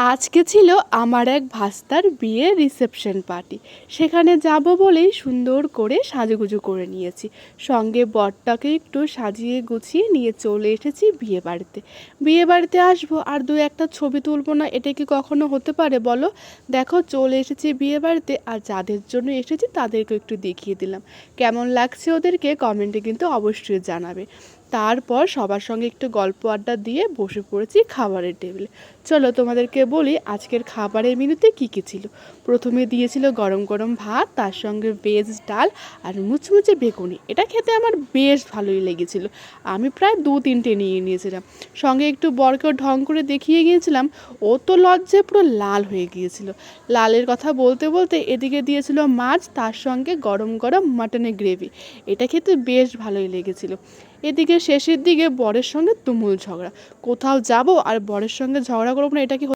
আজকে ছিল আমার এক ভাস্তার বিয়ের রিসেপশন পার্টি। সেখানে যাব বলেই সুন্দর করে সাজুগুজু করে নিয়েছি। সঙ্গে বরটাকে একটু সাজিয়ে গুছিয়ে নিয়ে চলে এসেছি বিয়ে বাড়িতে আসবো আর দু একটা ছবি তুলবো না, এটা কি কখনো হতে পারে বলো? দেখো, চলে এসেছি বিয়ে বাড়িতে আর যাদের জন্য এসেছি তাদেরকে একটু দেখিয়ে দিলাম। কেমন লাগছে ওদেরকে কমেন্টে কিন্তু অবশ্যই জানাবে। তারপর সবার সঙ্গে একটু গল্প আড্ডা দিয়ে বসে পড়েছি খাবারের টেবিলে। চলো তোমাদেরকে বলি আজকের খাবারের মেনুতে কী কী ছিল। প্রথমে দিয়েছিল গরম গরম ভাত, তার সঙ্গে ভেজ ডাল আর মুচমুচে বেগুনি। এটা খেতে আমার বেশ ভালোই লেগেছিল। আমি প্রায় 2-3টে নিয়ে নিয়েছিলাম। সঙ্গে একটু বরকেও ঢং করে দেখিয়ে গিয়েছিলাম। ও তো লজ্জায় পুরো লাল হয়ে গিয়েছিল। লালের কথা বলতে বলতে এদিকে দিয়েছিল মাছ, তার সঙ্গে গরম গরম মাটনের গ্রেভি। এটা খেতে বেশ ভালোই লেগেছিল। এদিকে শেষের দিকে বরের সঙ্গে তুমুল ঝগড়া। কোথাও যাব আর বরের সঙ্গে ঝগড়া করবো না, এটা কি